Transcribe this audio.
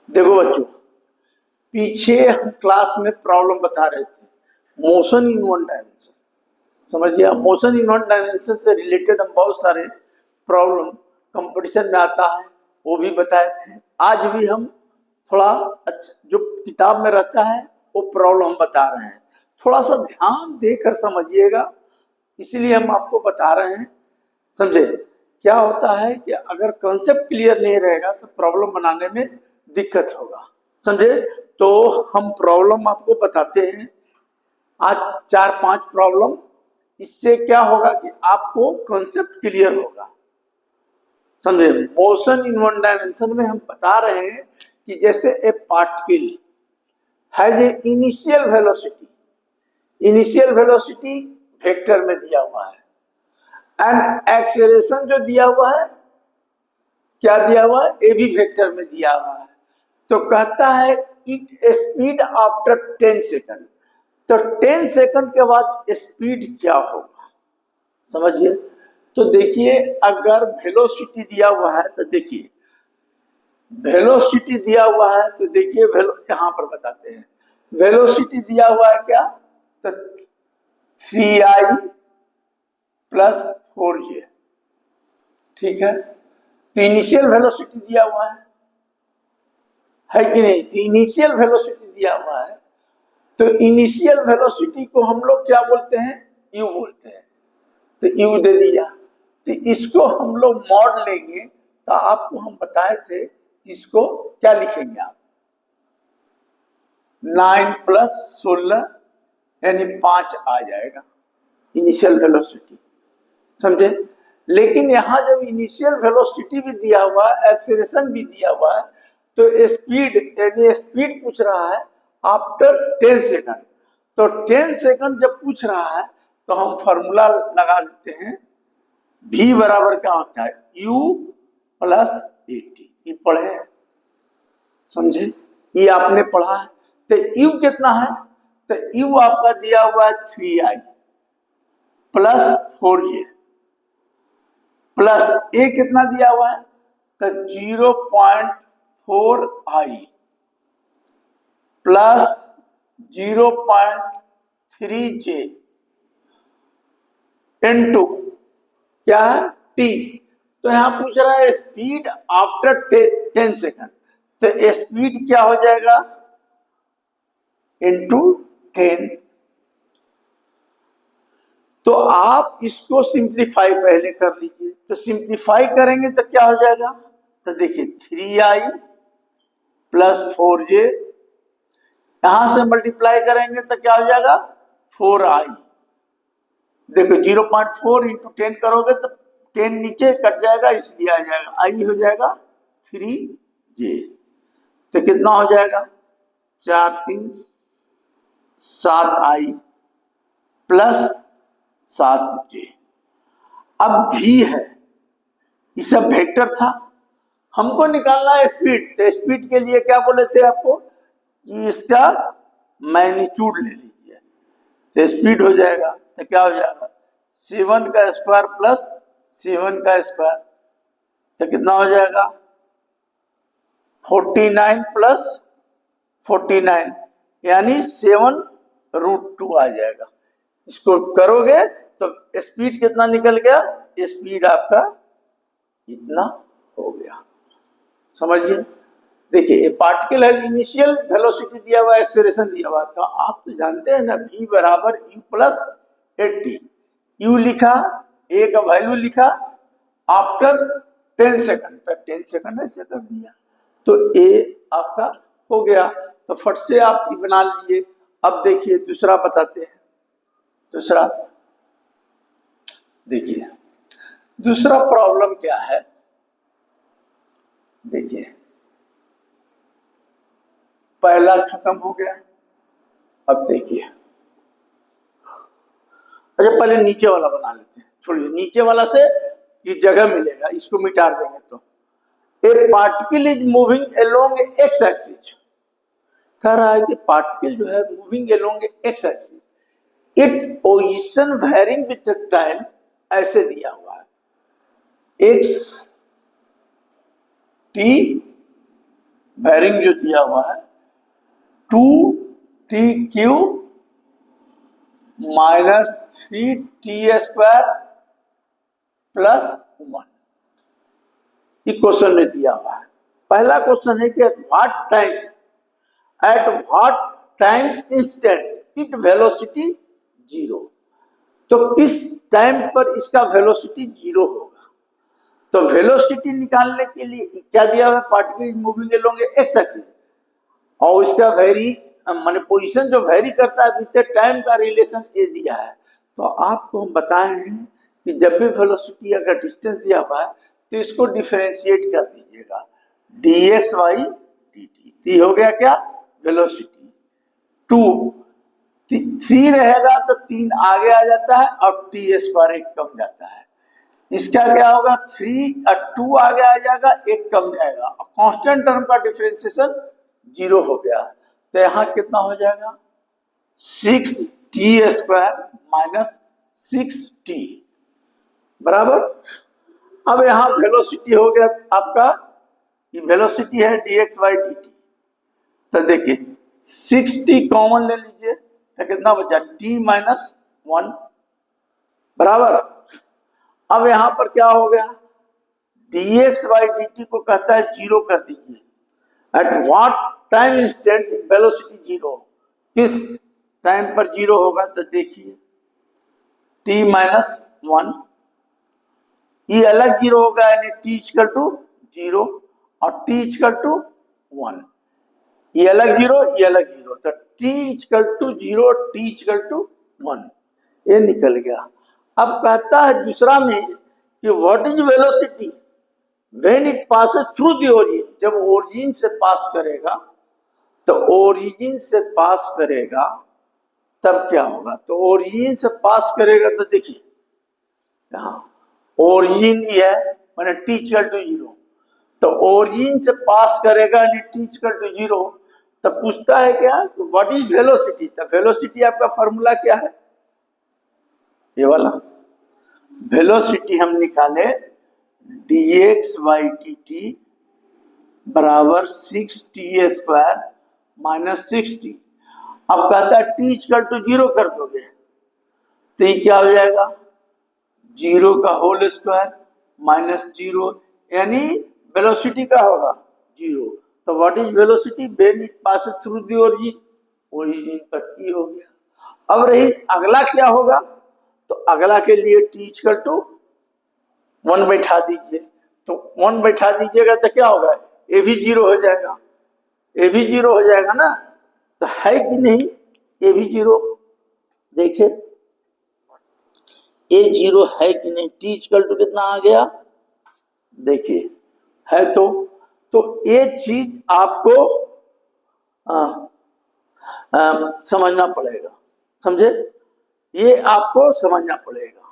देखो बच्चों, पीछे हम क्लास में प्रॉब्लम बता रहे थे मोशन इन वन डायमेंशन। समझिए, मोशन इन वन डायमेंशन से रिलेटेड हम बहुत सारे प्रॉब्लम कंपटीशन में आता है वो भी बताए थे। आज भी हम थोड़ा जो किताब में रहता है वो प्रॉब्लम हम बता रहे हैं, थोड़ा सा ध्यान देकर समझिएगा, इसलिए हम आपको बता रहे हैं। समझे? क्या होता है कि अगर कॉन्सेप्ट क्लियर नहीं रहेगा तो प्रॉब्लम बनाने में दिक्कत होगा। समझे? तो हम प्रॉब्लम आपको बताते हैं आज 4-5 प्रॉब्लम। इससे क्या होगा कि आपको कॉन्सेप्ट क्लियर होगा। समझे? मोशन इन वन डायमेंशन में हम बता रहे हैं कि जैसे ए particle has a initial velocity, initial velocity vector में दिया हुआ है, एंड एक्सेलरेशन जो दिया हुआ है, क्या दिया हुआ है? ए भी वेक्टर में दिया हुआ है। तो कहता है इट स्पीड आफ्टर 10 सेकंड। तो 10 सेकंड के बाद स्पीड क्या होगा? समझिए। तो देखिए, अगर वेलोसिटी दिया हुआ है तो देखिए, वेलोसिटी दिया हुआ है तो देखिए, यहां पर बताते हैं वेलोसिटी दिया हुआ है क्या? तो 3i प्लस 4j। ठीक है। तो इनिशियल वेलोसिटी दिया हुआ है कि नहीं? तो इनिशियल वेलोसिटी दिया हुआ है, तो इनिशियल वेलोसिटी को हम लोग क्या बोलते हैं? यू बोलते हैं। तो यू दे दिया, तो इसको हम लोग मॉड लेंगे। तो आपको हम बताए थे इसको क्या लिखेंगे आप? 9 प्लस 16 यानी 5 आ जाएगा इनिशियल वेलोसिटी। समझे? लेकिन यहां जब इनिशियल वेलोसिटी भी दिया हुआ है, एक्सेलरेशन भी दिया हुआ है, तो स्पीड यानी स्पीड पूछ रहा है आफ्टर 10 सेकंड। तो 10 सेकंड जब पूछ रहा है तो हम फॉर्मूला लगा देते हैं। v बराबर क्या होता है? u plus at। ये पढ़े हैं? समझे? ये आपने पढ़ा है। तो u कितना है? तो u आपका दिया हुआ है 3i plus 4j plus a कितना दिया हुआ है? तो 0.4i प्लस 0.3j इनटू क्या है? t। तो यहां पूछ रहा है स्पीड आफ्टर 10 सेकंड। तो स्पीड क्या हो जाएगा? इनटू 10। तो आप इसको सिंप्लीफाई पहले कर लीजिए। तो सिंप्लीफाई करेंगे तो क्या हो जाएगा? तो देखिए 3i प्लस 4j, यहां से मल्टीप्लाई करेंगे तो क्या हो जाएगा? 4i। देखो 0.4 इंटू 10 करोगे तो 10 नीचे कट जाएगा, इसलिए आ जाएगा i हो जाएगा 3j। तो कितना हो जाएगा? 4 3 7i प्लस 7j। अब भी है, ये सब वेक्टर था, हमको निकालना है स्पीड। तो स्पीड के लिए क्या बोले थे आपको कि इसका मैग्नीट्यूड ले लीजिए, तो स्पीड हो जाएगा। तो क्या हो जाएगा? 7 का स्क्वायर प्लस 7 का स्क्वायर, तो कितना हो जाएगा? 49 प्लस 49 यानी 7√2 आ जाएगा। इसको करोगे तो स्पीड कितना निकल गया? स्पीड आपका इतना हो गया। समझिए। देखिए, पार्टिकल है, इनिशियल वेलोसिटी दिया हुआ, एक्सेलरेशन दिया हुआ। तो आप तो जानते हैं ना, v बराबर u प्लस 80। u लिखा, a का वैल्यू लिखा आफ्टर 10 सेकंड, तो 10 सेकंड ऐसे कर दिया, तो a आपका हो गया। तो फट से आप बना लीजिए। अब देखिए दूसरा बताते हैं। दूसरा देखिए, दूसरा प्रॉब्लम क्या है? देखिए, पहला खत्म हो गया। अब देखिए, अच्छा पहले नीचे वाला बना लेते हैं। छोड़िए, नीचे वाला से ये जगह मिलेगा, इसको मिटा देंगे। तो a particle is moving along x axis. कह रहा है कि पार्टिकल जो है moving along x axis, it position varying with time, ऐसे दिया हुआ है। एक्स टी बेरिंग जो दिया हुआ है 2t³ माइनस 3t² प्लस 1, ये क्वेश्चन में दिया हुआ है। पहला क्वेश्चन है कि at what time instant it velocity 0, तो किस टाइम पर इसका वेलोसिटी 0 होगा। तो वेलोसिटी निकालने के लिए क्या दिया हुआ है, particle is moving along x axis और इसका वेरी माने पोजीशन जो वेरी करता है विद टाइम का रिलेशन ये दिया है। तो आपको हम बताए हैं कि जब भी वेलोसिटी अगर डिस्टेंस दिया हुआ है तो इसको डिफरेंशिएट कर दीजिएगा, dx/dt हो गया क्या वेलोसिटी। 3 रहेगा तो 3 आगे आ जाता है और t² 1 कम जाता है। इसका क्या होगा 2 आगे आ जाएगा 1 कम जाएगा और कांस्टेंट टर्म का डिफरेंशिएशन 0 हो गया। तो यहाँ कितना हो जाएगा 6t² माइनस 6t बराबर। अब यहाँ वेलोसिटी हो गया आपका, ये वेलोसिटी है dx/dt। तो देखिए 6t कॉमन ले लीजिए तो कितना बचा t-1 बराबर। अब यहां पर क्या हो गया dx/dt को कहता है 0 कर दीजिए। At what time instant velocity 0, किस टाइम पर 0 होगा तो देखिए t-1, ये अलग 0 होगा यानी t=0 और t=1, ये अलग 0 ये अलग 0, तो t=0 t=1 ये निकल गया। अब कहता है दूसरा में कि what is velocity when it passes through the origin, जब ओरिजिन से पास करेगा, तो ओरिजिन से पास करेगा तब क्या होगा। तो ओरिजिन से पास करेगा तो देखिए यहाँ ओरिजिन ये है माने t=0, तो ओरिजिन से पास करेगा यानी t=0, तो पूछता है क्या व्हाट इज वेलोसिटी। तो वेलोसिटी आपका फॉर्मूला क्या है, ये वाला वेलोसिटी हम निकाले dx/dt बराबर 6t² माइनस 6t। अब कहता है t=0 कर दोगे तो ये क्या हो जाएगा 0 का होल स्क्वायर माइनस 0, यानी वेलोसिटी का होगा 0। तो what is velocity when it passes through the origin, origin पर t हो गया। अब रही अगला क्या होगा, तो अगला के लिए t=1 बैठा दीजिए, तो 1 बैठा दीजिएगा तो क्या होगा ये भी 0 हो जाएगा, ये भी 0 हो जाएगा ना। तो है कि नहीं ये भी 0, देखिए ये 0 है कि नहीं, t=कितना आ गया देखिए है। तो ये चीज आपको समझना पड़ेगा, समझे, ये आपको समझना पड़ेगा।